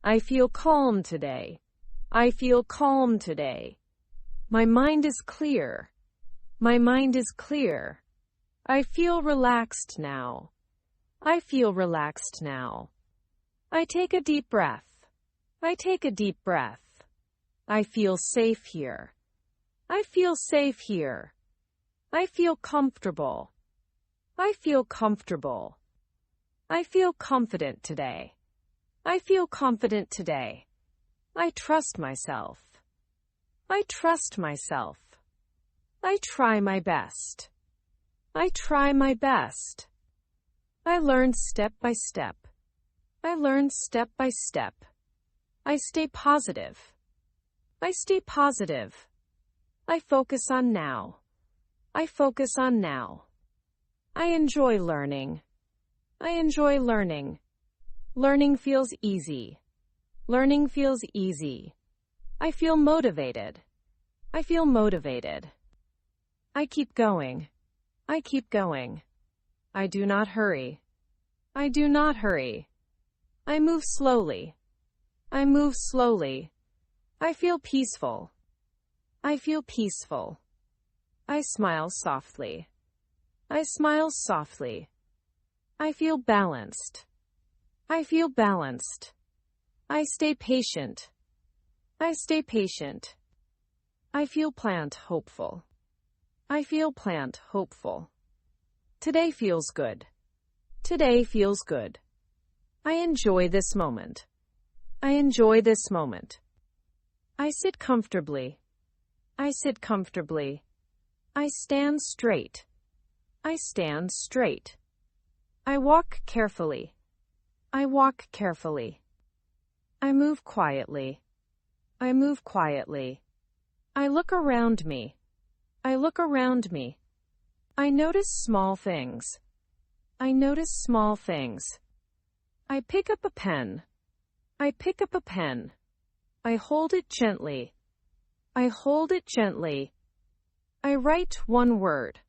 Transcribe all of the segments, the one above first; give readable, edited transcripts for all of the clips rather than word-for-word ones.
I feel calm today. I feel calm today. My mind is clear. My mind is clear. I feel relaxed now. I feel relaxed now. I take a deep breath. I take a deep breath. I feel safe here. I feel safe here. I feel comfortable. I feel comfortable. I feel confident today. I feel confident today. I trust myself. I trust myself. I try my best. I try my best. I learn step by step. I learn step by step. I stay positive. I stay positive. I focus on now. I focus on now. I enjoy learning. I enjoy learning. Learning feels easy. Learning feels easy. I feel motivated. I feel motivated. I keep going. I keep going. I do not hurry. I do not hurry. I move slowly. I move slowly. I feel peaceful. I feel peaceful. I smile softly. I smile softly. I feel balanced. I feel balanced. I stay patient. I stay patient. I feel plant hopeful. I feel plant hopeful. Today feels good. Today feels good. I enjoy this moment. I enjoy this moment. I sit comfortably. I sit comfortably. I stand straight. I stand straight. I walk carefully. I walk carefully. I move quietly. I move quietly. I look around me. I look around me. I notice small things. I notice small things. I pick up a pen. I pick up a pen. I hold it gently. I hold it gently. I write one word.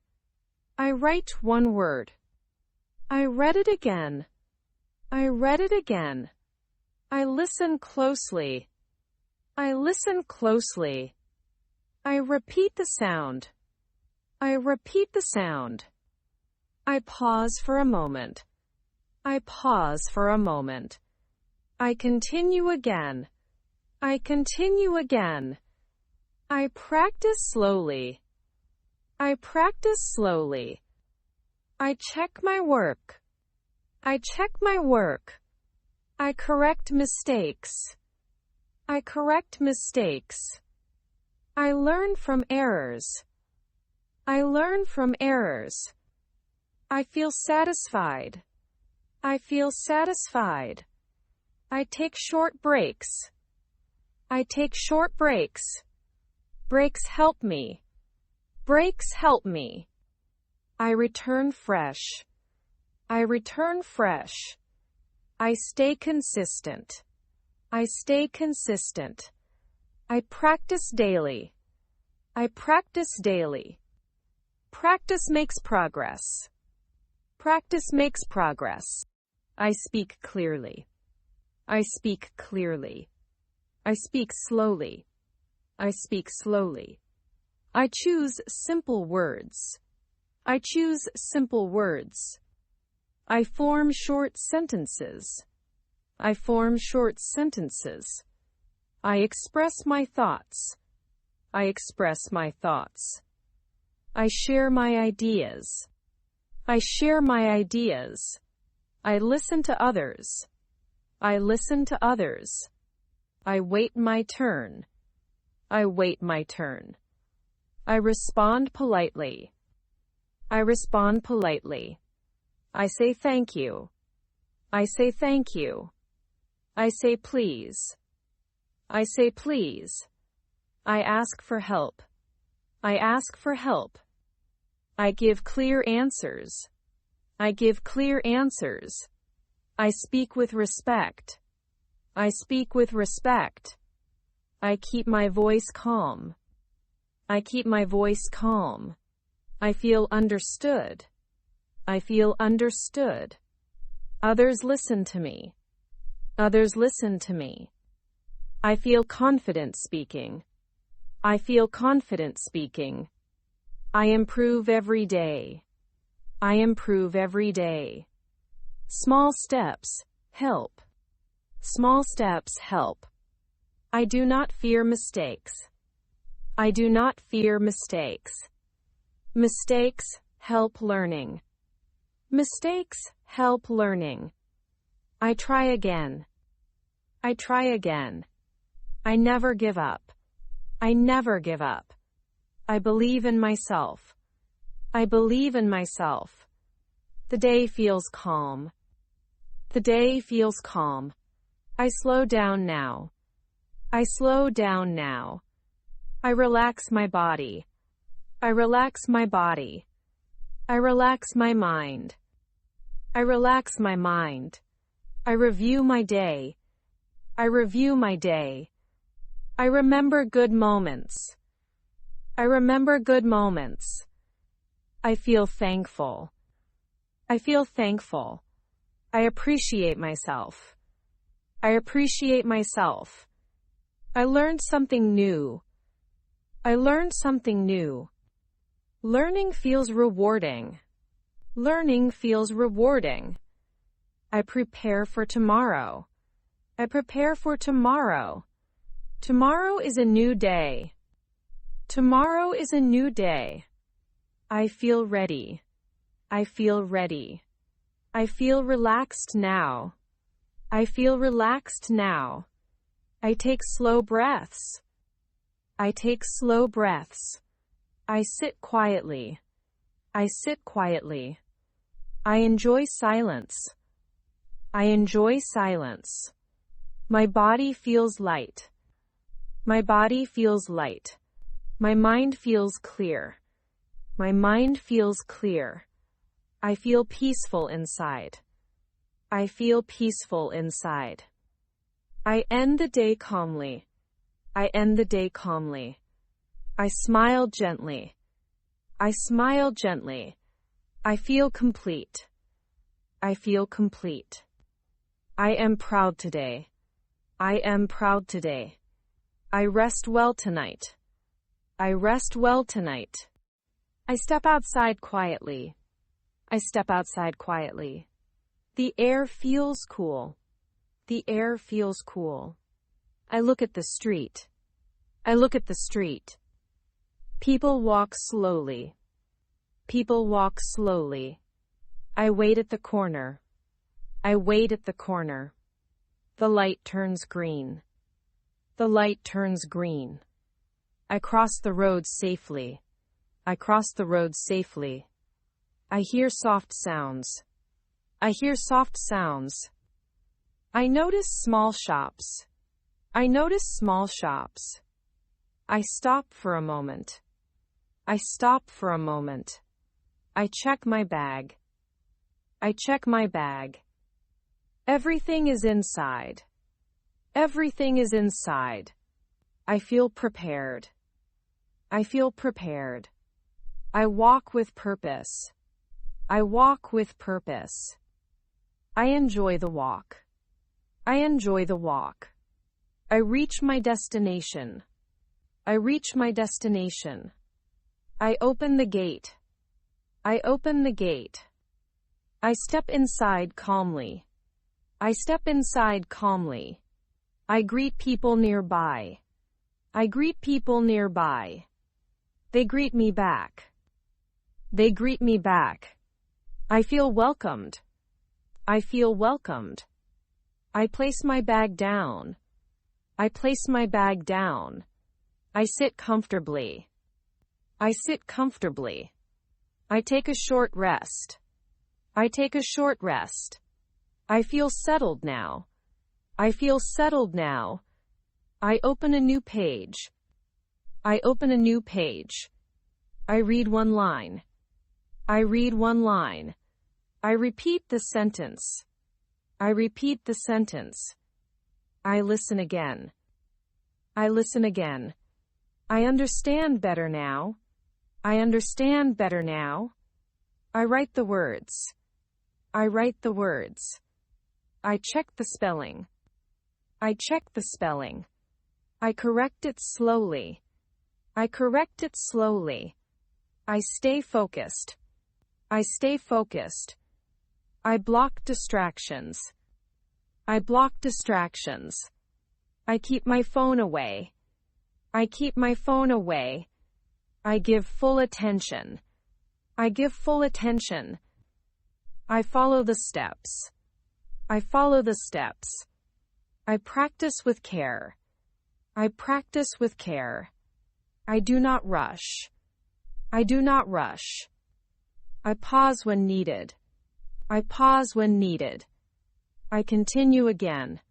I write one word. I read it again. I read it again. I listen closely. I listen closely. I repeat the sound. I repeat the sound. I pause for a moment. I pause for a moment. I continue again. I continue again. I practice slowly. I practice slowly. I check my work. I check my work. I correct mistakes. I correct mistakes. I learn from errors. I learn from errors. I feel satisfied. I feel satisfied. I take short breaks. I take short breaks. Breaks help me. Breaks help me. I return fresh. I return fresh. I stay consistent. I stay consistent. I practice daily. I practice daily. Practice makes progress. Practice makes progress. I speak clearly. I speak clearly. I speak slowly. I speak slowly. I choose simple words. I choose simple words. I form short sentences. I form short sentences. I express my thoughts. I express my thoughts. I share my ideas. I share my ideas. I listen to others. I listen to others. I wait my turn. I wait my turn. I respond politely. I respond politely. I say thank you. I say thank you. I say please. I say please. I ask for help. I ask for help. I give clear answers. I give clear answers. I speak with respect. I speak with respect. I keep my voice calm. I keep my voice calm. I feel understood. I feel understood. Others listen to me. Others listen to me. I feel confident speaking. I feel confident speaking. I improve every day. I improve every day. Small steps help. Small steps help. I do not fear mistakes. I do not fear mistakes. Mistakes help learning. Mistakes help learning. I try again. I try again. I never give up. I never give up. I believe in myself. I believe in myself. The day feels calm. The day feels calm. I slow down now. I slow down now. I relax my body. I relax my body. I relax my mind. I relax my mind. I review my day. I review my day. I remember good moments. I remember good moments. I feel thankful. I feel thankful. I appreciate myself. I appreciate myself. I learned something new. I learned something new. Learning feels rewarding. Learning feels rewarding. I prepare for tomorrow. I prepare for tomorrow. Tomorrow is a new day. Tomorrow is a new day. I feel ready. I feel ready. I feel relaxed now. I feel relaxed now. I take slow breaths. I take slow breaths. I sit quietly. I sit quietly. I enjoy silence. I enjoy silence. My body feels light. My body feels light. My mind feels clear. My mind feels clear. I feel peaceful inside. I feel peaceful inside. I end the day calmly. I end the day calmly. I smile gently. I smile gently. I feel complete. I feel complete. I am proud today. I am proud today. I rest well tonight. I rest well tonight. I step outside quietly. I step outside quietly. The air feels cool. The air feels cool. I look at the street. I look at the street. People walk slowly. People walk slowly. I wait at the corner. I wait at the corner. The light turns green. The light turns green. I cross the road safely. I cross the road safely. I hear soft sounds. I hear soft sounds. I notice small shops. I notice small shops. I stop for a moment. I stop for a moment. I check my bag. I check my bag. Everything is inside. Everything is inside. I feel prepared. I feel prepared. I walk with purpose. I walk with purpose. I enjoy the walk. I enjoy the walk. I reach my destination. I reach my destination. I open the gate. I open the gate. I step inside calmly. I step inside calmly. I greet people nearby. I greet people nearby. They greet me back. They greet me back. I feel welcomed. I feel welcomed. I place my bag down. I place my bag down. I sit comfortably. I sit comfortably. I take a short rest. I take a short rest. I feel settled now. I feel settled now. I open a new page. I open a new page. I read one line. I read one line. I repeat the sentence. I repeat the sentence. I listen again. I listen again. I understand better now. I understand better now. I write the words. I write the words. I check the spelling. I check the spelling. I correct it slowly. I correct it slowly. I stay focused. I stay focused. I block distractions. I block distractions. I keep my phone away. I keep my phone away. I give full attention. I give full attention. I follow the steps. I follow the steps. I practice with care. I practice with care. I do not rush. I do not rush. I pause when needed. I pause when needed. I continue again.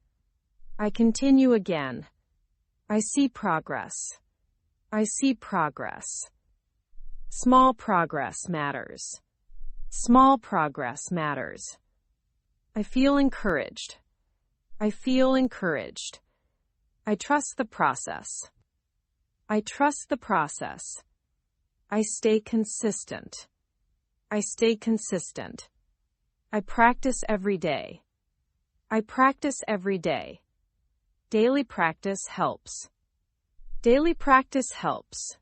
I continue again. I see progress. I see progress. Small progress matters. Small progress matters. I feel encouraged. I feel encouraged. I trust the process. I trust the process. I stay consistent. I stay consistent. I practice every day. I practice every day. Daily practice helps. Daily practice helps.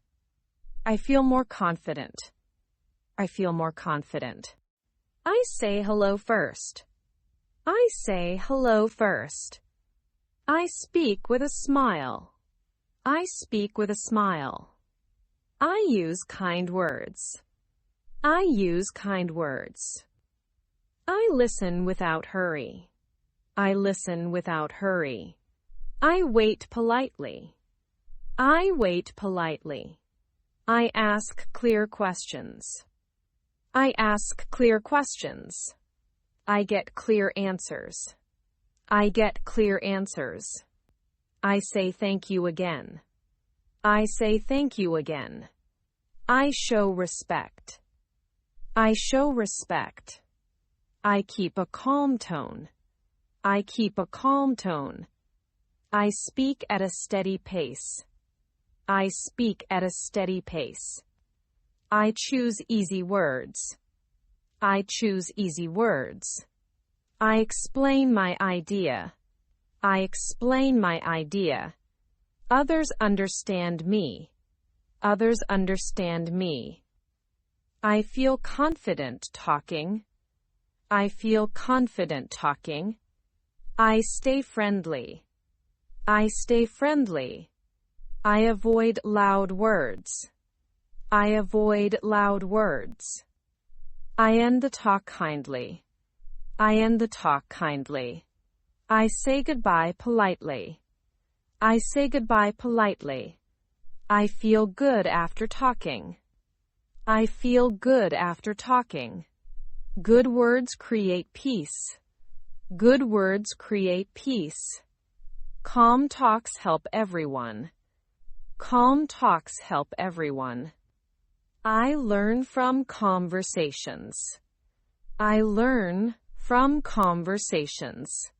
I feel more confident. I feel more confident. I say hello first. I say hello first. I speak with a smile. I speak with a smile. I use kind words. I use kind words. I listen without hurry. I listen without hurry. I wait politely. I wait politely. I ask clear questions. I ask clear questions. I get clear answers. I get clear answers. I say thank you again. I say thank you again. I show respect. I show respect. I keep a calm tone. I keep a calm tone. I speak at a steady pace. I speak at a steady pace. I choose easy words. I choose easy words. I explain my idea. I explain my idea. Others understand me. Others understand me. I feel confident talking. I feel confident talking. I stay friendly. I stay friendly. I avoid loud words. I avoid loud words. I end the talk kindly. I end the talk kindly. I say goodbye politely. I say goodbye politely. I feel good after talking. I feel good after talking. Good words create peace. Good words create peace. Calm talks help everyone. Calm talks help everyone. I learn from conversations. I learn from conversations.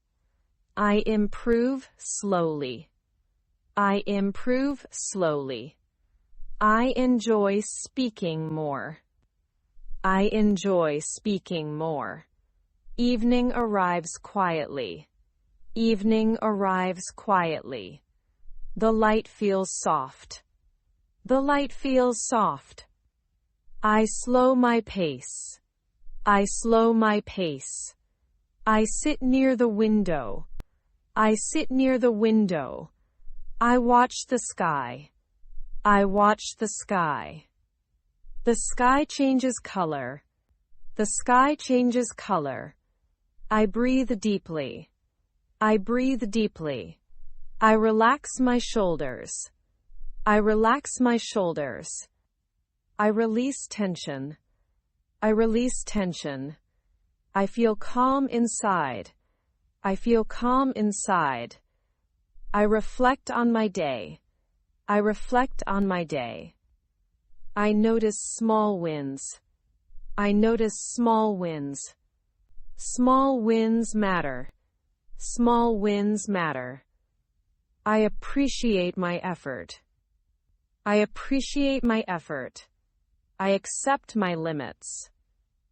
I improve slowly. I improve slowly. I enjoy speaking more. I enjoy speaking more. Evening arrives quietly. Evening arrives quietly. The light feels soft. The light feels soft. I slow my pace. I slow my pace. I sit near the window. I sit near the window. I watch the sky. I watch the sky. The sky changes color. The sky changes color. I breathe deeply. I breathe deeply. I relax my shoulders. I relax my shoulders. I release tension. I release tension. I feel calm inside. I feel calm inside. I reflect on my day. I reflect on my day. I notice small wins. I notice small wins. Small wins matter. Small wins matter. I appreciate my effort. I appreciate my effort. I accept my limits.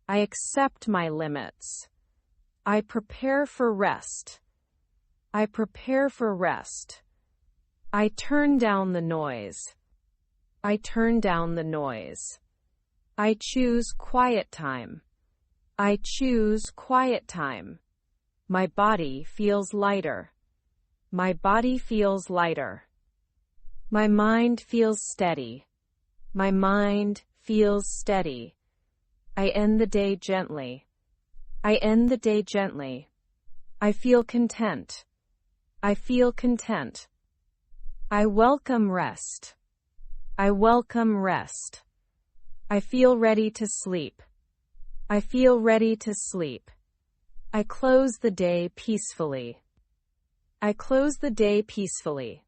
I accept my limits. I prepare for rest. I prepare for rest. I turn down the noise. I turn down the noise. I choose quiet time. I choose quiet time. My body feels lighter. My body feels lighter. My mind feels steady. My mind feels steady. I end the day gently. I end the day gently. I feel content. I feel content. I welcome rest. I welcome rest. I feel ready to sleep. I feel ready to sleep. I close the day peacefully. I close the day peacefully.